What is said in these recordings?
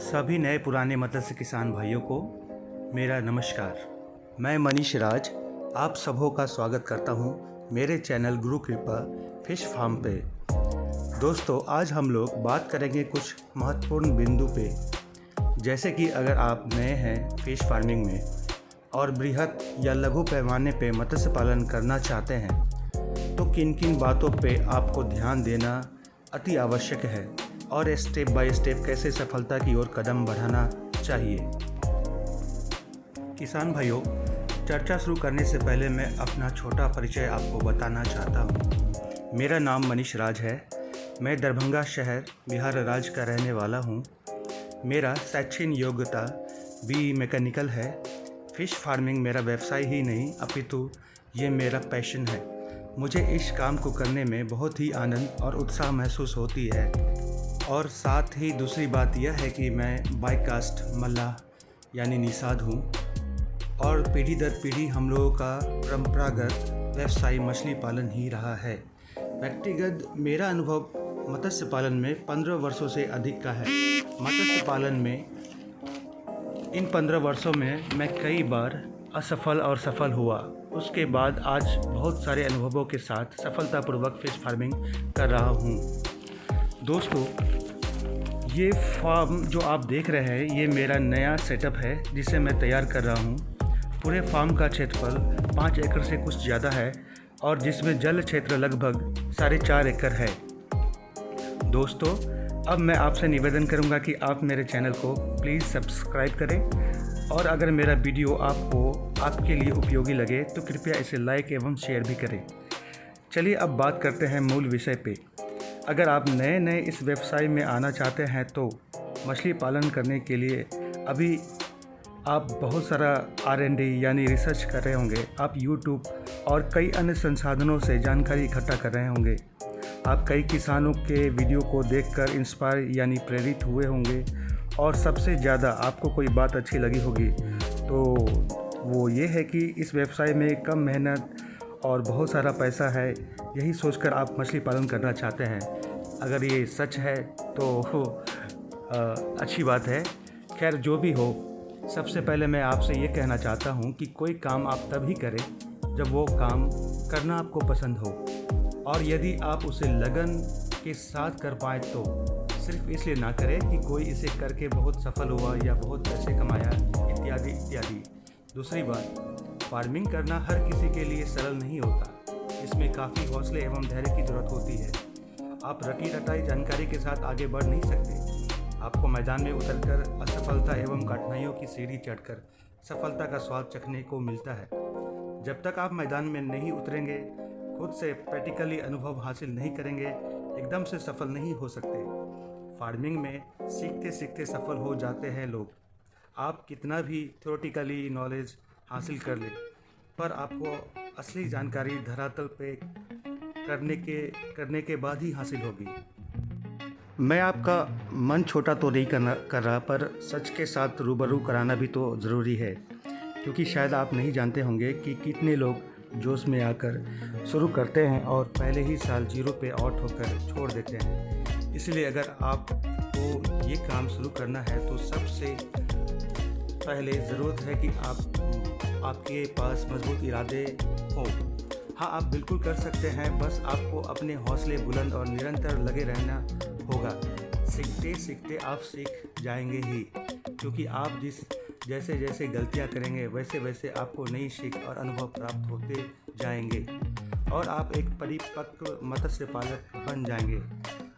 सभी नए पुराने मत्स्य किसान भाइयों को मेरा नमस्कार। मैं मनीष राज आप सबों का स्वागत करता हूं मेरे चैनल गुरु कृपा फिश फार्म पे। दोस्तों, आज हम लोग बात करेंगे कुछ महत्वपूर्ण बिंदु पे, जैसे कि अगर आप नए हैं फिश फार्मिंग में और बृहद या लघु पैमाने पे मत्स्य पालन करना चाहते हैं तो किन किन बातों पे आपको ध्यान देना अति आवश्यक है और स्टेप बाय स्टेप कैसे सफलता की ओर कदम बढ़ाना चाहिए। किसान भाइयों, चर्चा शुरू करने से पहले मैं अपना छोटा परिचय आपको बताना चाहता हूँ। मेरा नाम मनीष राज है। मैं दरभंगा शहर बिहार राज्य का रहने वाला हूँ। मेरा शैक्षणिक योग्यता BE मैकेनिकल है। फिश फार्मिंग मेरा व्यवसाय ही नहीं अपितु ये मेरा पैशन है। मुझे इस काम को करने में बहुत ही आनंद और उत्साह महसूस होती है। और साथ ही दूसरी बात यह है कि मैं बाई कास्ट मल्लाह यानी निषाद हूँ और पीढ़ी दर पीढ़ी हम लोगों का परंपरागत व्यवसाय मछली पालन ही रहा है। व्यक्तिगत मेरा अनुभव मत्स्य पालन में 15 वर्षों से अधिक का है। मत्स्य पालन में इन 15 वर्षों में मैं कई बार असफल और सफल हुआ। उसके बाद आज बहुत सारे अनुभवों के साथ सफलतापूर्वक फिश फार्मिंग कर रहा हूँ। दोस्तों, ये फार्म जो आप देख रहे हैं ये मेरा नया सेटअप है जिसे मैं तैयार कर रहा हूँ। पूरे फार्म का क्षेत्रफल 5 एकड़ से कुछ ज़्यादा है और जिसमें जल क्षेत्र लगभग 4.5 एकड़ है। दोस्तों, अब मैं आपसे निवेदन करूँगा कि आप मेरे चैनल को प्लीज़ सब्सक्राइब करें और अगर मेरा वीडियो आपके लिए उपयोगी लगे तो कृपया इसे लाइक एवं शेयर भी करें। चलिए अब बात करते हैं मूल विषय पे। अगर आप नए इस व्यवसाय में आना चाहते हैं तो मछली पालन करने के लिए अभी आप बहुत सारा R&D यानी रिसर्च कर रहे होंगे। आप YouTube और कई अन्य संसाधनों से जानकारी इकट्ठा कर रहे होंगे। आप कई किसानों के वीडियो को देखकर इंस्पायर यानी प्रेरित हुए होंगे और सबसे ज़्यादा आपको कोई बात अच्छी लगी होगी तो वो ये है कि इस व्यवसाय में कम मेहनत और बहुत सारा पैसा है। यही सोचकर आप मछली पालन करना चाहते हैं। अगर ये सच है तो अच्छी बात है। खैर, जो भी हो, सबसे पहले मैं आपसे ये कहना चाहता हूँ कि कोई काम आप तभी करें जब वो काम करना आपको पसंद हो, और यदि आप उसे लगन के साथ कर पाएँ तो सिर्फ इसलिए ना करें कि कोई इसे करके बहुत सफल हुआ या बहुत पैसे कमाया इत्यादि इत्यादि। दूसरी बात, फार्मिंग करना हर किसी के लिए सरल नहीं होता। इसमें काफ़ी हौसले एवं धैर्य की ज़रूरत होती है। आप रटी रटाई जानकारी के साथ आगे बढ़ नहीं सकते। आपको मैदान में उतरकर असफलता एवं कठिनाइयों की सीढ़ी चढ़कर सफलता का स्वाद चखने को मिलता है। जब तक आप मैदान में नहीं उतरेंगे, खुद से प्रैक्टिकली अनुभव हासिल नहीं करेंगे, एकदम से सफल नहीं हो सकते। फार्मिंग में सीखते सीखते सफल हो जाते हैं लोग। आप कितना भी थ्योरेटिकली नॉलेज हासिल कर लें, पर आपको असली जानकारी धरातल पे करने के बाद ही हासिल होगी। मैं आपका मन छोटा तो नहीं कर रहा, पर सच के साथ रूबरू कराना भी तो ज़रूरी है, क्योंकि शायद आप नहीं जानते होंगे कि कितने लोग जोश में आकर शुरू करते हैं और पहले ही साल 0 पे आउट होकर छोड़ देते हैं। इसलिए अगर आपको ये काम शुरू करना है तो सबसे पहले ज़रूरत है कि आपके पास मजबूत इरादे हो। हाँ, आप बिल्कुल कर सकते हैं, बस आपको अपने हौसले बुलंद और निरंतर लगे रहना होगा। सीखते सीखते आप सीख जाएंगे ही, क्योंकि आप जैसे जैसे गलतियाँ करेंगे वैसे वैसे आपको नई सीख और अनुभव प्राप्त होते जाएंगे और आप एक परिपक्व मत्स्य पालक बन जाएंगे।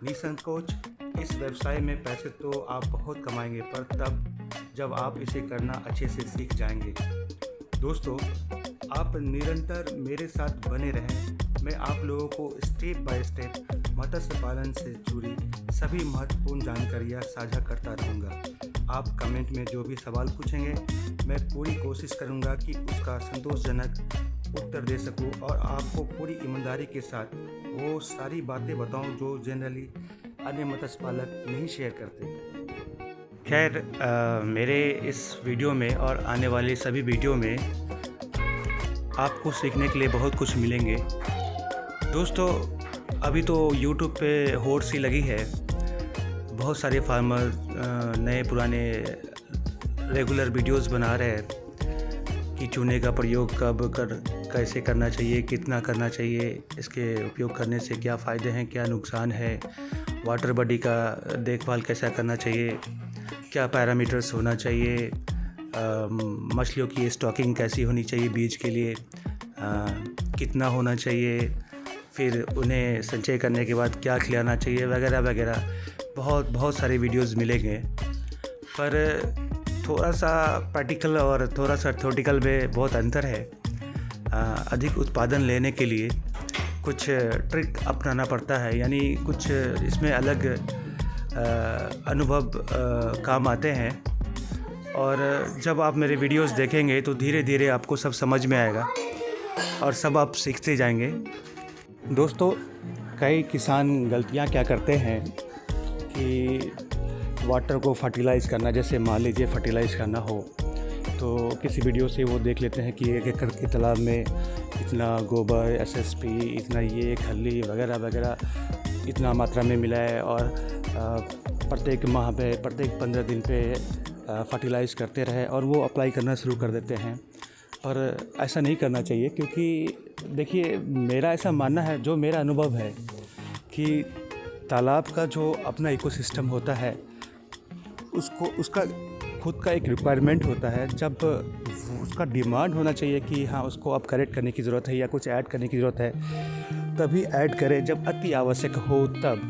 निसंकोच इस व्यवसाय में पैसे तो आप बहुत कमाएंगे, पर तब जब आप इसे करना अच्छे से सीख जाएंगे। दोस्तों, आप निरंतर मेरे साथ बने रहें। मैं आप लोगों को स्टेप बाय स्टेप मत्स्य पालन से जुड़ी सभी महत्वपूर्ण जानकारियाँ साझा करता रहूँगा। आप कमेंट में जो भी सवाल पूछेंगे मैं पूरी कोशिश करूँगा कि उसका संतोषजनक उत्तर दे सकूँ और आपको पूरी ईमानदारी के साथ वो सारी बातें बताऊँ जो जनरली अन्य मत्स्य पालक नहीं शेयर करते। खैर, मेरे इस वीडियो में और आने वाले सभी वीडियो में आपको सीखने के लिए बहुत कुछ मिलेंगे। दोस्तों, अभी तो यूट्यूब पे होड़ सी लगी है। बहुत सारे फार्मर नए पुराने रेगुलर वीडियोस बना रहे हैं कि चूने का प्रयोग कैसे करना चाहिए, कितना करना चाहिए, इसके उपयोग करने से क्या फ़ायदे हैं, क्या नुकसान है, वाटर बॉडी का देखभाल कैसा करना चाहिए, क्या पैरामीटर्स होना चाहिए, मछलियों की स्टॉकिंग कैसी होनी चाहिए बीज के लिए, कितना होना चाहिए, फिर उन्हें संचय करने के बाद क्या खिलाना चाहिए, वगैरह वगैरह। बहुत सारे वीडियोस मिलेंगे, पर थोड़ा सा प्रैक्टिकल और थोड़ा सा थ्योरेटिकल में बहुत अंतर है। अधिक उत्पादन लेने के लिए कुछ ट्रिक अपनाना पड़ता है, यानी कुछ इसमें अलग अनुभव काम आते हैं। और जब आप मेरे वीडियोस देखेंगे तो धीरे धीरे आपको सब समझ में आएगा और सब आप सीखते जाएंगे। दोस्तों, कई किसान गलतियां क्या करते हैं कि वाटर को फर्टिलाइज़ करना, जैसे मान लीजिए फर्टिलाइज़ करना हो तो किसी वीडियो से वो देख लेते हैं कि 1 एकड़ के तालाब में इतना गोबर, एसएसपी, इतना ये खल्ली वगैरह वगैरह इतना मात्रा में मिला है और प्रत्येक माह पे, प्रत्येक 15 दिन पे फर्टिलाइज़ करते रहे और वो अप्लाई करना शुरू कर देते हैं। पर ऐसा नहीं करना चाहिए, क्योंकि देखिए मेरा ऐसा मानना है, जो मेरा अनुभव है कि तालाब का जो अपना इकोसिस्टम होता है उसका खुद का एक रिक्वायरमेंट होता है। जब उसका डिमांड होना चाहिए कि हाँ उसको अब करेक्ट करने की ज़रूरत है या कुछ ऐड करने की ज़रूरत है, तभी ऐड करें जब अति आवश्यक हो तब।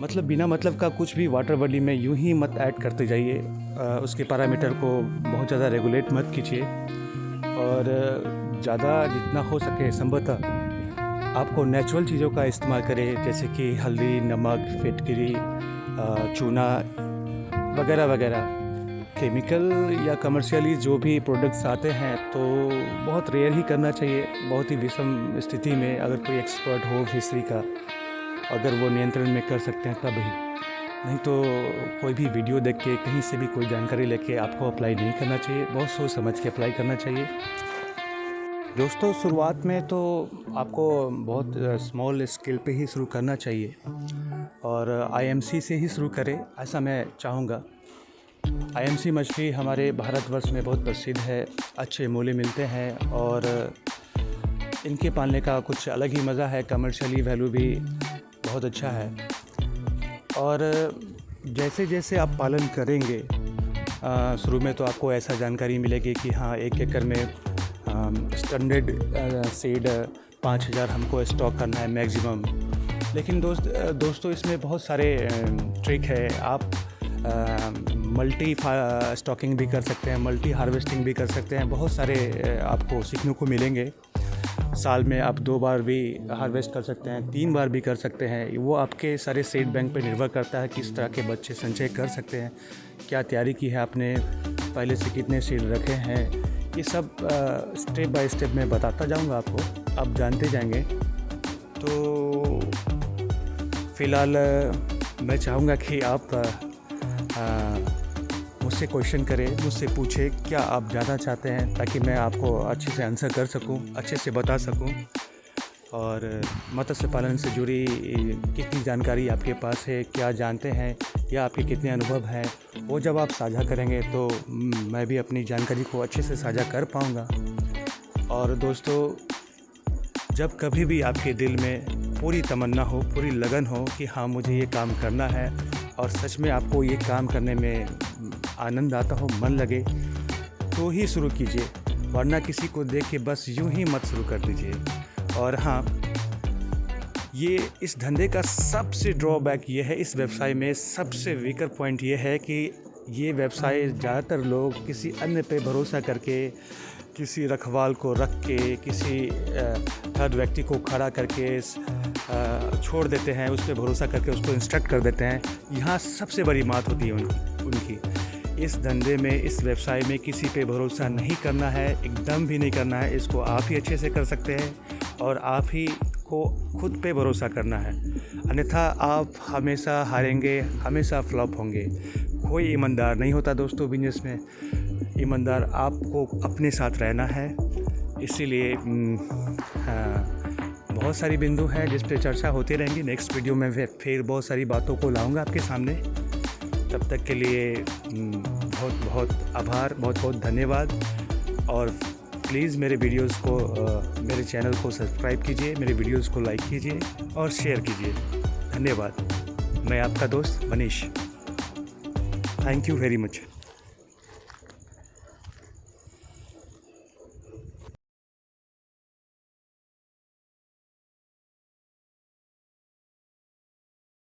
मतलब बिना मतलब का कुछ भी वाटर बॉडी में यूं ही मत ऐड करते जाइए। उसके पैरामीटर को बहुत ज़्यादा रेगुलेट मत कीजिए और ज़्यादा जितना हो सके संभवतः आपको नेचुरल चीज़ों का इस्तेमाल करें, जैसे कि हल्दी, नमक, फिटकरी, चूना वगैरह वगैरह। केमिकल या कमर्शियली जो भी प्रोडक्ट्स आते हैं तो बहुत रेयर ही करना चाहिए, बहुत ही विषम स्थिति में। अगर कोई एक्सपर्ट हो फिशरी का, अगर वो नियंत्रण में कर सकते हैं तभी, नहीं तो कोई भी वीडियो देख के कहीं से भी कोई जानकारी लेके आपको अप्लाई नहीं करना चाहिए। बहुत सोच समझ के अप्लाई करना चाहिए। दोस्तों, शुरुआत में तो आपको बहुत स्मॉल स्केल पे ही शुरू करना चाहिए और आईएमसी से ही शुरू करें, ऐसा मैं चाहूँगा। आईएमसी मछली हमारे भारतवर्ष में बहुत प्रसिद्ध है, अच्छे मूल्य मिलते हैं और इनके पालने का कुछ अलग ही मज़ा है। कमर्शियली वैल्यू भी बहुत अच्छा है और जैसे जैसे आप पालन करेंगे, शुरू में तो आपको ऐसा जानकारी मिलेगी कि हाँ 1 एकड़ में स्टैंडर्ड सीड 5000 हमको स्टॉक करना है मैक्सिमम। लेकिन दोस्तों इसमें बहुत सारे ट्रिक है। आप मल्टी स्टॉकिंग भी कर सकते हैं, मल्टी हार्वेस्टिंग भी कर सकते हैं। बहुत सारे आपको सीखने को मिलेंगे। साल में आप 2 बार भी हार्वेस्ट कर सकते हैं, 3 बार भी कर सकते हैं। वो आपके सारे सीड बैंक पे निर्भर करता है किस तरह के बच्चे संचय कर सकते हैं, क्या तैयारी की है आपने, पहले से कितने सीड रखे हैं। ये सब स्टेप बाय स्टेप मैं बताता जाऊंगा आपको, आप जानते जाएंगे। तो फ़िलहाल मैं चाहूँगा कि आप मुझसे क्वेश्चन करें, मुझसे पूछें क्या आप जानना चाहते हैं, ताकि मैं आपको अच्छे से आंसर कर सकूं, अच्छे से बता सकूं। और मत्स्य पालन से जुड़ी कितनी जानकारी आपके पास है, क्या जानते हैं या आपके कितने अनुभव हैं, वो जब आप साझा करेंगे तो मैं भी अपनी जानकारी को अच्छे से साझा कर पाऊँगा। और दोस्तों, जब कभी भी आपके दिल में पूरी तमन्ना हो, पूरी लगन हो कि हाँ मुझे ये काम करना है और सच में आपको ये काम करने में आनंद आता हो, मन लगे, तो ही शुरू कीजिए, वरना किसी को देख के बस यूं ही मत शुरू कर दीजिए। और हाँ, ये इस धंधे का सबसे ड्रॉबैक ये है, इस व्यवसाय में सबसे वीकर पॉइंट ये है कि ये व्यवसाय ज़्यादातर लोग किसी अन्य पे भरोसा करके, किसी रखवाल को रख के, किसी थर्ड व्यक्ति को खड़ा करके छोड़ देते हैं, उस पर भरोसा करके उसको इंस्ट्रक्ट कर देते हैं। यहाँ सबसे बड़ी बात होती है उनकी। इस धंधे में, इस व्यवसाय में किसी पे भरोसा नहीं करना है, एकदम भी नहीं करना है। इसको आप ही अच्छे से कर सकते हैं और आप ही को खुद पे भरोसा करना है, अन्यथा आप हमेशा हारेंगे, हमेशा फ्लॉप होंगे। कोई ईमानदार नहीं होता दोस्तों बिजनेस में। ईमानदार आपको अपने साथ रहना है। इसीलिए बहुत सारी बिंदु हैं जिस पे चर्चा होती रहेंगी। नेक्स्ट वीडियो में फिर बहुत सारी बातों को लाऊंगा आपके सामने। तब तक के लिए बहुत बहुत आभार, बहुत बहुत धन्यवाद। और प्लीज़ मेरे वीडियोस को मेरे चैनल को सब्सक्राइब कीजिए, मेरे वीडियोस को लाइक कीजिए और शेयर कीजिए। धन्यवाद। मैं आपका दोस्त Manish. Thank you very much.